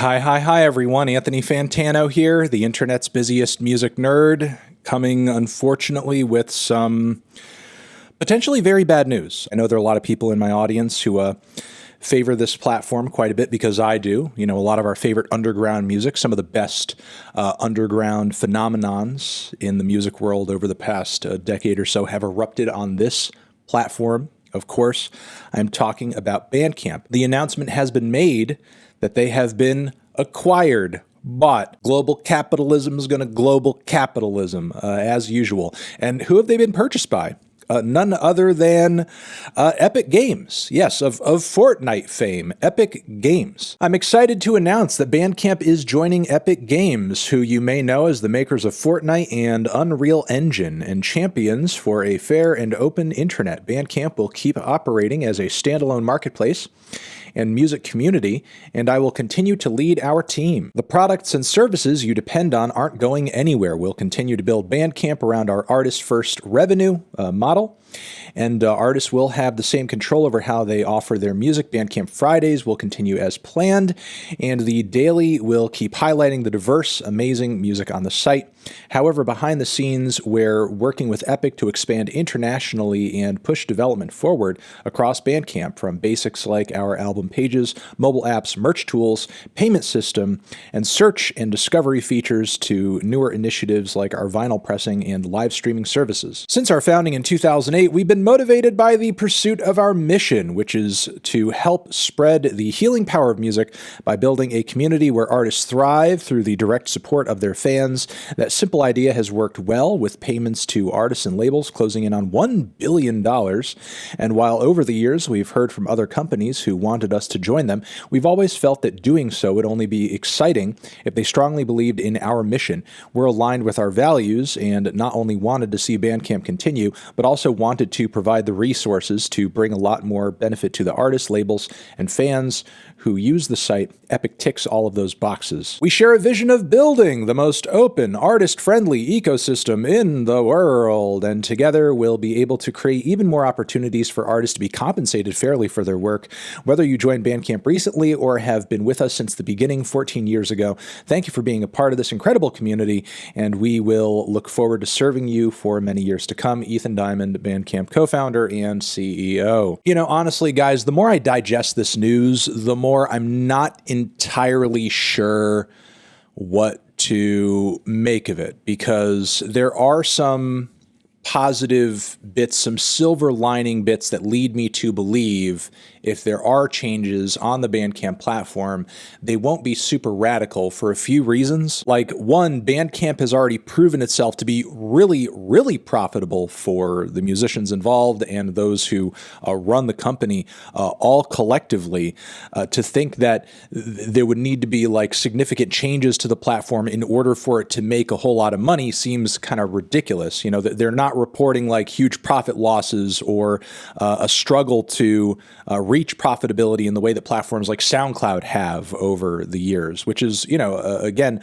Hi, everyone. Anthony Fantano here, the internet's busiest music nerd, coming, unfortunately, with some potentially very bad news. I know there are a lot of people in my audience who favor this platform quite a bit because I do. You know, a lot of our favorite underground music, some of the best underground phenomenons in the music world over the past decade or so have erupted on this platform. Of course, I'm talking about Bandcamp. The announcement has been made that they have been acquired, bought. Global capitalism is going to global capitalism, as usual. And who have they been purchased by? None other than Epic Games. Yes, of Fortnite fame, Epic Games. I'm excited to announce that Bandcamp is joining Epic Games, who you may know as the makers of Fortnite and Unreal Engine, and champions for a fair and open internet. Bandcamp will keep operating as a standalone marketplace and music community, and I will continue to lead our team. The products and services you depend on aren't going anywhere. We'll continue to build Bandcamp around our artist-first revenue model, and artists will have the same control over how they offer their music. Bandcamp Fridays will continue as planned, and the daily will keep highlighting the diverse, amazing music on the site. However, behind the scenes, we're working with Epic to expand internationally and push development forward across Bandcamp, from basics like our album pages, mobile apps, merch tools, payment system, and search and discovery features to newer initiatives like our vinyl pressing and live streaming services. Since our founding in 2008, we've been motivated by the pursuit of our mission, which is to help spread the healing power of music by building a community where artists thrive through the direct support of their fans. That simple idea has worked well, with payments to artists and labels closing in on $1 billion. And while over the years we've heard from other companies who wanted us to join them, we've always felt that doing so would only be exciting if they strongly believed in our mission. We're aligned with our values and not only wanted to see Bandcamp continue, but also wanted to provide the resources to bring a lot more benefit to the artists, labels, and fans who use the site. Epic ticks all of those boxes. We share a vision of building the most open, artist-friendly ecosystem in the world, and together we'll be able to create even more opportunities for artists to be compensated fairly for their work. Whether you joined Bandcamp recently or have been with us since the beginning 14 years ago, thank you for being a part of this incredible community, and we will look forward to serving you for many years to come. Ethan Diamond, Bandcamp co-founder and CEO. You know, honestly, guys, the more I digest this news, the more I'm not entirely sure what to make of it, because there are some positive bits, some silver lining bits that lead me to believe if there are changes on the Bandcamp platform, they won't be super radical for a few reasons. Like, one, Bandcamp has already proven itself to be really profitable for the musicians involved and those who run the company, all collectively. To think that there would need to be like significant changes to the platform in order for it to make a whole lot of money seems kind of ridiculous. You know, they're not reporting like huge profit losses or a struggle to reach profitability in the way that platforms like SoundCloud have over the years, which is, you know, again,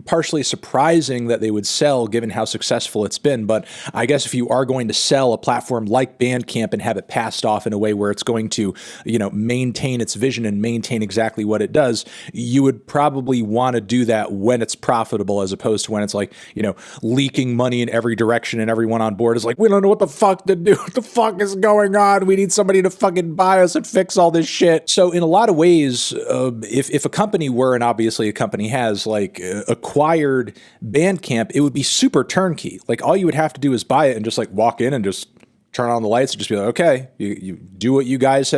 partially surprising that they would sell given how successful it's been. But I guess if you are going to sell a platform like Bandcamp and have it passed off in a way where it's going to, you know, maintain its vision and maintain exactly what it does, you would probably want to do that when it's profitable, as opposed to when it's like, you know, leaking money in every direction and everyone on board is like, we don't know what the fuck to do. What the fuck is going on? We need somebody to fucking buy us and fix all this shit. So in a lot of ways, if a company were, and obviously a company has, like, acquired Bandcamp, it would be super turnkey. Like, all you would have to do is buy it and just like walk in and just turn on the lights and just be like, okay, you do what you guys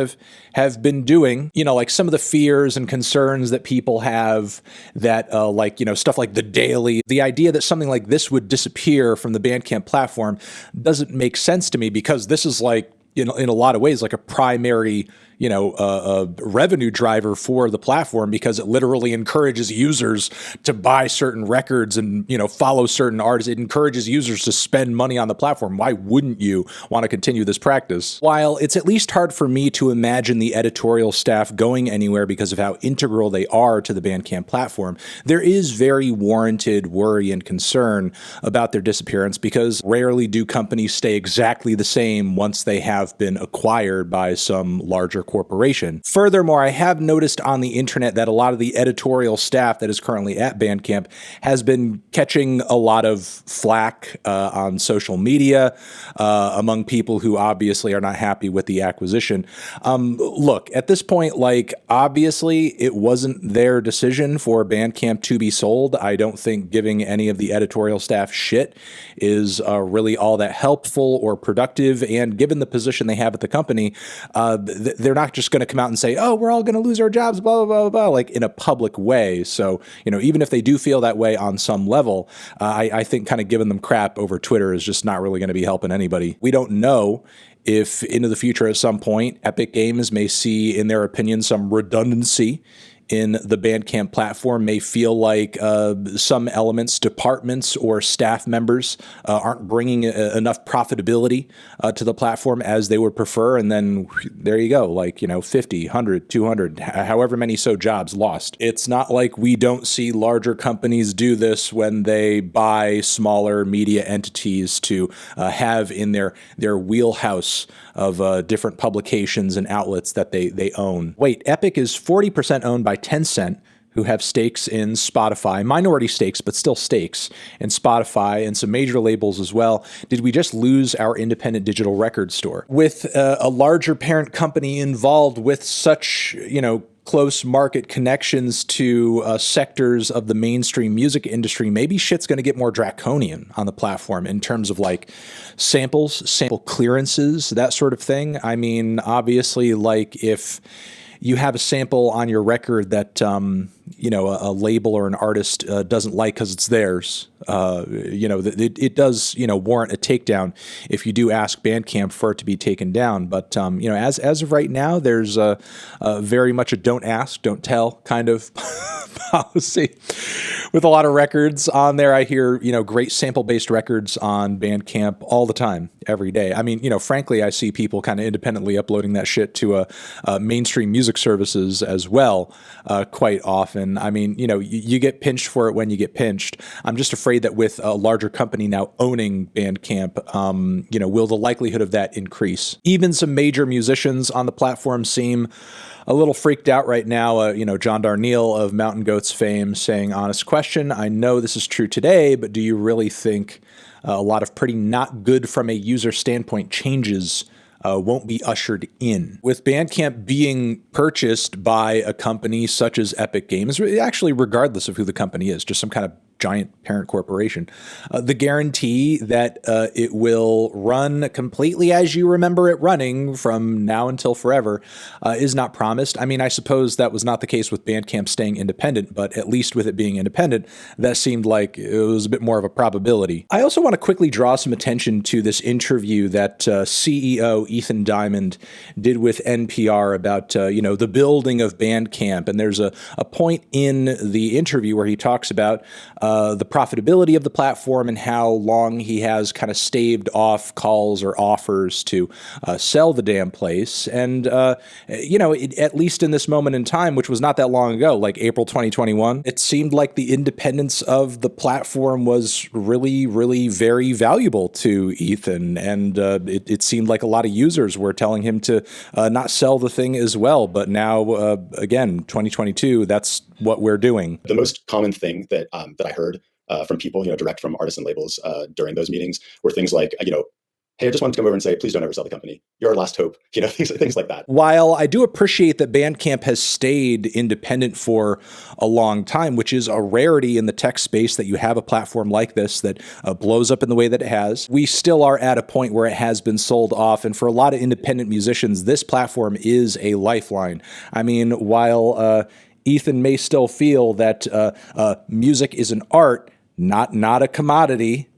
have been doing. You know, like some of the fears and concerns that people have that like, you know, stuff like the daily, the idea that something like this would disappear from the Bandcamp platform doesn't make sense to me, because this is like, in a lot of ways, like a primary, you know, a revenue driver for the platform, because it literally encourages users to buy certain records and, you know, follow certain artists. It encourages users to spend money on the platform. Why wouldn't you want to continue this practice? While it's at least hard for me to imagine the editorial staff going anywhere because of how integral they are to the Bandcamp platform, there is very warranted worry and concern about their disappearance, because rarely do companies stay exactly the same once they have been acquired by some larger corporation. Furthermore, I have noticed on the internet that a lot of the editorial staff that is currently at Bandcamp has been catching a lot of flack on social media among people who obviously are not happy with the acquisition. Look, at this point, like, obviously it wasn't their decision for Bandcamp to be sold. I don't think giving any of the editorial staff shit is really all that helpful or productive. And given the position they have at the company, they're not just going to come out and say, oh, we're all going to lose our jobs, blah, blah, blah, blah, like in a public way. So, even if they do feel that way on some level, I think kind of giving them crap over Twitter is just not really going to be helping anybody. We don't know if into the future at some point, Epic Games may see, in their opinion, some redundancy in the Bandcamp platform, may feel like some elements, departments, or staff members aren't bringing enough profitability to the platform as they would prefer. And then there you go, like, 50, 100, 200, however many jobs lost. It's not like we don't see larger companies do this when they buy smaller media entities to have in their wheelhouse of different publications and outlets that they own. Wait, Epic is 40% owned by Tencent, who have stakes in Spotify, minority stakes, but still stakes in Spotify and some major labels as well. Did we just lose our independent digital record store? With a larger parent company involved with such, close market connections to sectors of the mainstream music industry, maybe shit's going to get more draconian on the platform in terms of like samples, sample clearances, that sort of thing. I mean, obviously, like if you have a sample on your record that, a label or an artist doesn't like because it's theirs, it does, warrant a takedown if you do ask Bandcamp for it to be taken down. But, as of right now, there's very much a don't ask, don't tell kind of policy with a lot of records on there. I hear, great sample-based records on Bandcamp all the time, every day. I mean, frankly, I see people kind of independently uploading that shit to mainstream music services as well quite often. I mean, you get pinched for it when you get pinched. I'm just afraid that with a larger company now owning Bandcamp, will the likelihood of that increase? Even some major musicians on the platform seem a little freaked out right now. John Darnielle of Mountain Goats fame saying, honest question, I know this is true today, but do you really think a lot of pretty not good from a user standpoint changes won't be ushered in? With Bandcamp being purchased by a company such as Epic Games, actually regardless of who the company is, just some kind of giant parent corporation, the guarantee that it will run completely as you remember it running from now until forever is not promised. I mean, I suppose that was not the case with Bandcamp staying independent, but at least with it being independent, that seemed like it was a bit more of a probability. I also want to quickly draw some attention to this interview that CEO Ethan Diamond did with NPR about, the building of Bandcamp. And there's a point in the interview where he talks about the profitability of the platform and how long he has kind of staved off calls or offers to sell the damn place. And, at least in this moment in time, which was not that long ago, like April 2021, it seemed like the independence of the platform was really, really very valuable to Ethan. And it seemed like a lot of users were telling him to not sell the thing as well. But now, again, 2022, that's what we're doing. The most common thing that I heard from people, direct from artists and labels during those meetings were things like, hey, I just wanted to come over and say, please don't ever sell the company. You're our last hope. Things like that. While I do appreciate that Bandcamp has stayed independent for a long time, which is a rarity in the tech space that you have a platform like this that blows up in the way that it has, we still are at a point where it has been sold off. And for a lot of independent musicians, this platform is a lifeline. I mean, while Ethan may still feel that music is an art, not a commodity,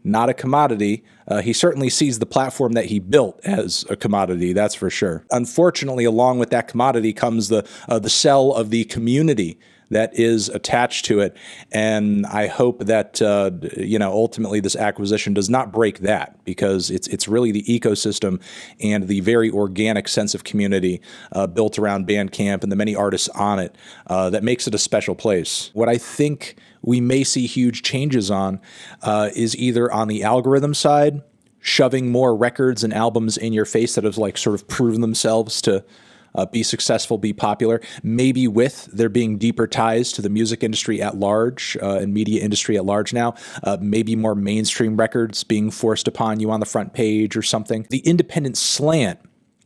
he certainly sees the platform that he built as a commodity, that's for sure. Unfortunately, along with that commodity comes the sell of the community that is attached to it. And I hope that, ultimately this acquisition does not break that, because it's really the ecosystem and the very organic sense of community built around Bandcamp and the many artists on it that makes it a special place. What I think we may see huge changes on is either on the algorithm side, shoving more records and albums in your face that have sort of proven themselves to be successful, be popular, maybe with there being deeper ties to the music industry at large and media industry at large now, maybe more mainstream records being forced upon you on the front page or something. The independent slant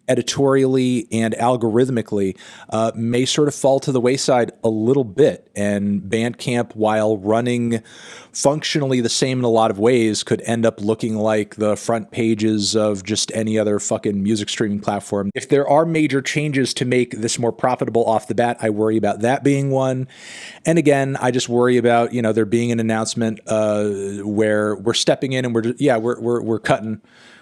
editorially and algorithmically may sort of fall to the wayside a little bit. And Bandcamp, while running functionally the same in a lot of ways, could end up looking like the front pages of just any other fucking music streaming platform. If there are major changes to make this more profitable off the bat, I worry about that being one. And again, I just worry about, there being an announcement where we're stepping in and we're cutting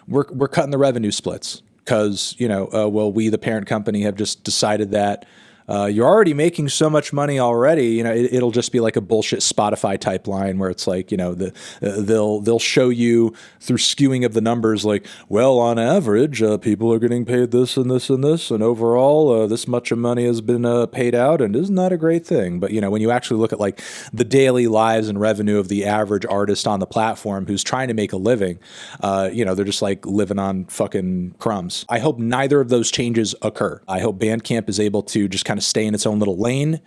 the revenue splits. Because, we, the parent company, have just decided that you're already making so much money already. It'll just be like a bullshit Spotify type line where it's like, they'll show you through skewing of the numbers, like, well, on average, people are getting paid this and this and this, and overall, this much of money has been paid out, and isn't that a great thing? But when you actually look at like the daily lives and revenue of the average artist on the platform who's trying to make a living, they're just like living on fucking crumbs. I hope neither of those changes occur. I hope Bandcamp is able to just kind of stay in its own little lane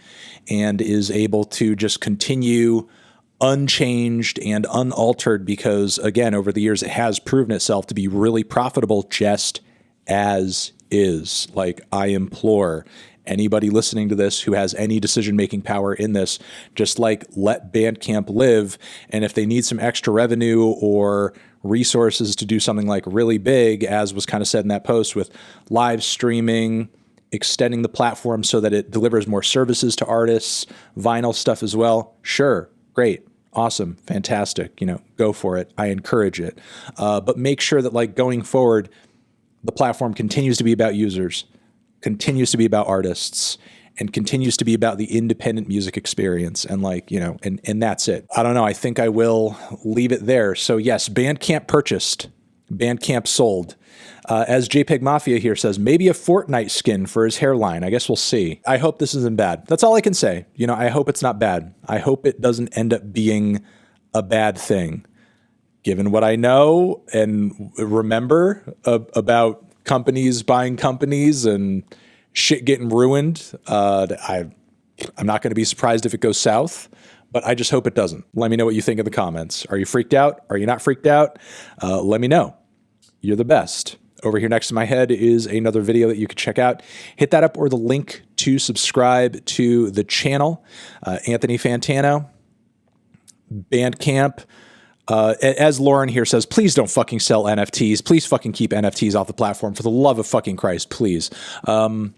and is able to just continue unchanged and unaltered because, again, over the years, it has proven itself to be really profitable just as is. Like, I implore anybody listening to this who has any decision-making power in this, just like let Bandcamp live. And if they need some extra revenue or resources to do something like really big, as was kind of said in that post with live streaming, extending the platform so that it delivers more services to artists, vinyl stuff as well. Sure. Great. Awesome. Fantastic. Go for it. I encourage it. But make sure that like going forward, the platform continues to be about users, continues to be about artists, and continues to be about the independent music experience. And like, and that's it. I don't know. I think I will leave it there. So yes, Bandcamp purchased, Bandcamp sold. As JPEG Mafia here says, maybe a Fortnite skin for his hairline. I guess we'll see. I hope this isn't bad. That's all I can say. I hope it's not bad. I hope it doesn't end up being a bad thing. Given what I know and remember about companies buying companies and shit getting ruined, I'm not going to be surprised if it goes south. But I just hope it doesn't. Let me know what you think in the comments. Are you freaked out? Are you not freaked out? Let me know. You're the best. Over here next to my head is another video that you could check out. Hit that up or the link to subscribe to the channel. Anthony Fantano, Bandcamp. As Lauren here says, please don't fucking sell NFTs. Please fucking keep NFTs off the platform. For the love of fucking Christ, please. Forever.